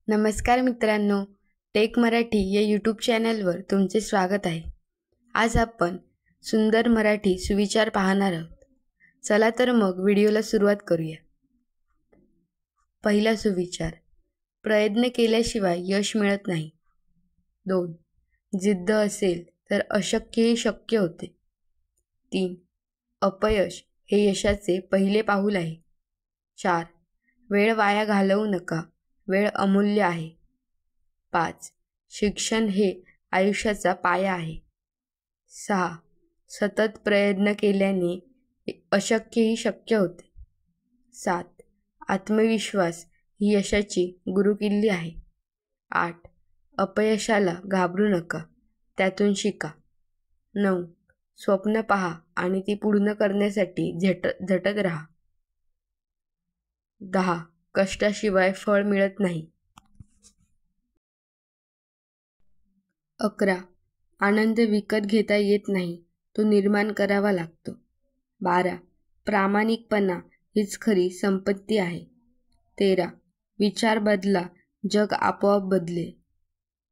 नमस्कार मित्रांनो, टेक मराठी या यूट्यूब चॅनलवर तुमचे स्वागत आहे. आज आपण सुंदर मराठी सुविचार पाहणार आहोत. चला तर मग व्हिडिओला सुरुवात करूया. पहिला सुविचार, प्रयत्न केल्याशिवाय यश मिळत नाही. 2. जिद्द असेल तर अशक्यही शक्य होते. 3. अपयश हे यशाचे पहिले पाऊल आहे. 4. वेळ वाया घालवू नका, वेळ अमूल्य आहे. 5. शिक्षण हे आयुष्याचा पाया आहे. 6. सतत प्रयत्न केल्याने अशक्यही शक्य होते. 7. आत्मविश्वास ही यशाची गुरुकिल्ली आहे. 8. अपयशाला घाबरू नका, त्यातून शिका. 9. स्वप्न पहा आणि ती पूर्ण करण्यासाठी झटत राहा. 10. कष्टाशिवाय फळ मिळत नाही. 11. आनंद विकत घेता येत नाही, तो निर्माण करावा लागतो. 12. प्रामाणिकपणा हीच खरी संपत्ती आहे. 13. विचार बदला, जग आपोआप बदलेल.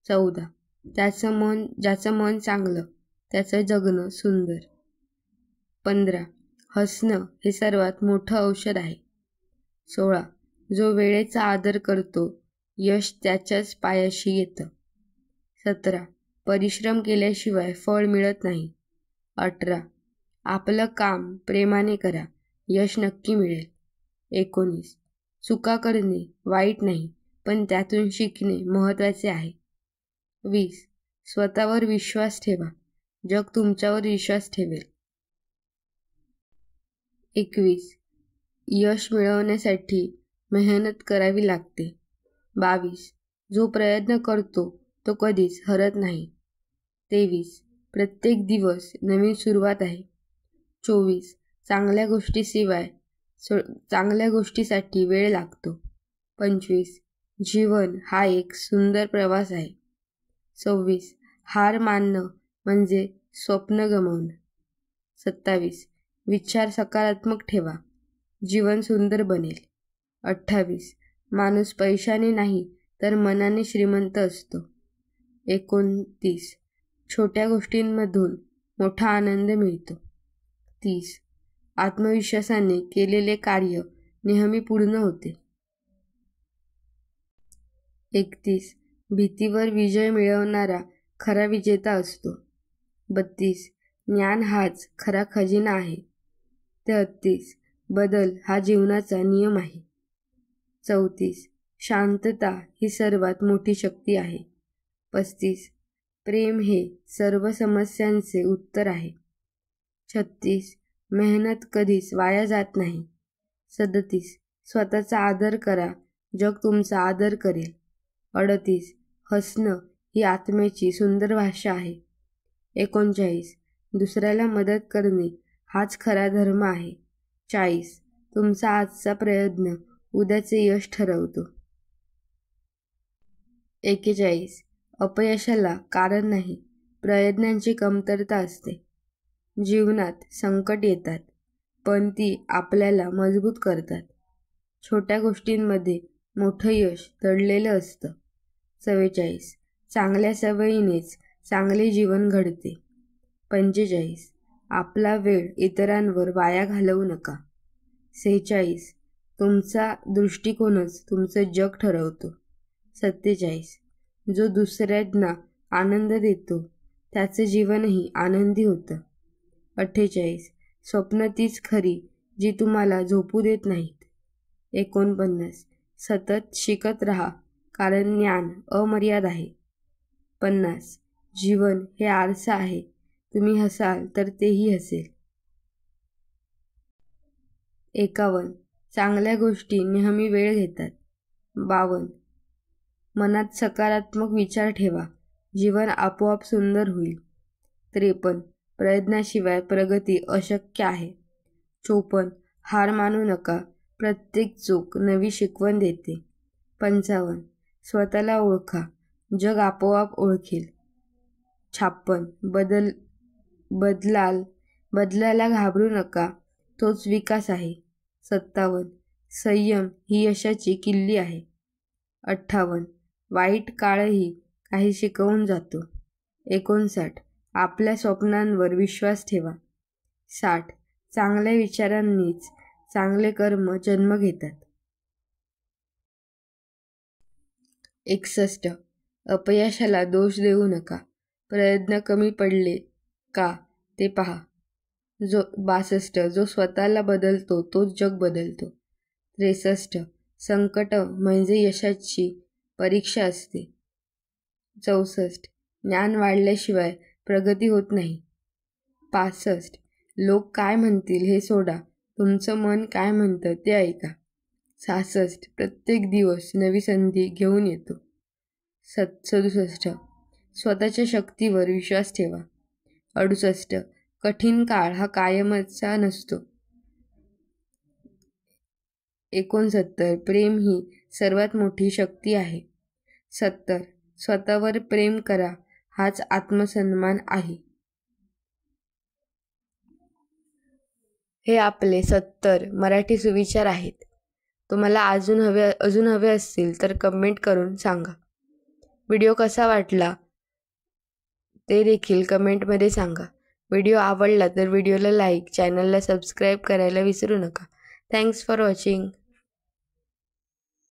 14. ज्याचं मन चांगलं त्याचं जगणं सुंदर. 15. हसणं हे सर्वात मोठं औषध आहे. 16. जो वेळेचा आदर करतो, यश त्याच्याच पायाशी येतं. 17. परिश्रम केल्याशिवाय फळ मिळत नाही. 18. आपलं काम प्रेमाने करा, यश नक्की मिळेल. 19. चुका करणे वाईट नाही, पण त्यातून शिकणे महत्त्वाचे आहे. 20. स्वतःवर विश्वास ठेवा, जग तुमच्यावर विश्वास ठेवेल. 21. यश मिळवण्यासाठी मेहनत करावी लागते. 22. जो प्रयत्न करतो तो कधीच हरत नाही. 23. प्रत्येक दिवस नवीन सुरुवात आहे. 24. चांगल्या गोष्टीसाठी वेळ लागतो. 25. जीवन हा एक सुंदर प्रवास आहे. 26. हार मानणं म्हणजे स्वप्न गमावणं. 27. विचार सकारात्मक ठेवा, जीवन सुंदर बनेल. 28. माणूस पैशाने नाही तर मनाने श्रीमंत असतो. 29. छोट्या गोष्टींमधून मोठा आनंद मिळतो. 30. आत्मविश्वासाने केलेले कार्य नेहमी पूर्ण होते. 31. भीतीवर विजय मिळवणारा खरा विजेता असतो. 32. ज्ञान हाच खरा खजिना आहे. 33. बदल हा जीवनाचा नियम आहे. 34. शांतता ही सर्वात मोठी शक्ती आहे. 35. प्रेम हे सर्व समस्यांचे उत्तर आहे. 36. मेहनत कधीच वाया जात नाही. 37. स्वतःचा आदर करा, जग तुमचा आदर करेल. 38. हसणं ही आत्म्याची सुंदर भाषा आहे. 39. दुसऱ्याला मदत करणे हाच खरा धर्म आहे. 40. तुमचा आजचा प्रयत्न उद्याचे यश ठरवतो. 41. अपयशाला कारण नाही, प्रयत्नांची कमतरता असते. जीवनात संकट येतात, पण ती आपल्याला मजबूत करतात. छोट्या गोष्टींमध्ये मोठं यश दडलेलं असतं. 44. चांगल्या सवयीनेच चांगले जीवन घडते. 45. आपला वेळ इतरांवर वाया घालवू नका. 46. तुमचा दृष्टिकोनच तुमचं जग ठरवतो. 47. जो दुसऱ्यांना आनंद देतो त्याचं जीवनही आनंदी होतं. 48. स्वप्न तीच खरी जी तुम्हाला झोपू देत नाहीत. 49. सतत शिकत राहा, कारण ज्ञान अमर्याद आहे. 50. जीवन हे आरसा आहे, तुम्ही हसाल तर तेही हसेल. 51. चांगल्या गोष्टी नेहमी वेळ घेतात. 52. मनात सकारात्मक विचार ठेवा, जीवन आपोआप सुंदर होईल. 53. प्रयत्नाशिवाय प्रगती अशक्य आहे. 54. हार मानू नका, प्रत्येक चूक नवी शिकवण देते. 55. स्वतःला ओळखा, जग आपोआप ओळखेल. 56. बदलाला घाबरू नका, तोच विकास आहे. 57. संयम ही यशाची किल्ली आहे. 58. वाईट काळही काही शिकवून जातो. 59. आपल्या स्वप्नांवर विश्वास ठेवा. 60. चांगल्या विचारांनीच चांगले कर्म जन्म घेतात. 61. अपयशाला दोष देऊ नका. प्रयत्न कमी पडले का ते पहा. 62. जो स्वतःला बदलतो तोच जग बदलतो. 63. संकट म्हणजे यशाची परीक्षा असते. 64. ज्ञान वाढल्याशिवाय प्रगती होत नाही. 65. लोक काय म्हणतील हे सोडा, तुमचं मन काय म्हणतं ते ऐका. 66. प्रत्येक दिवस नवी संधी घेऊन येतो. 67. स्वतःच्या शक्तीवर विश्वास ठेवा. 68. कठीण काळ हा कायमचा नसतो. 69. प्रेम ही सर्वात मोठी शक्ती आहे. 70. स्वतःवर प्रेम करा, हाच आत्मसन्मान आहे. हे आपले 70 मराठी सुविचार आहेत. तुम्हाला अजून हवे असतील तर कमेंट करून सांगा. व्हिडिओ कसा वाटला ते देखील कमेंटमध्ये सांगा. व्हिडिओ आवडला तर व्हिडिओला लाईक, चॅनलला सबस्क्राईब करायला विसरू नका. Thanks for watching.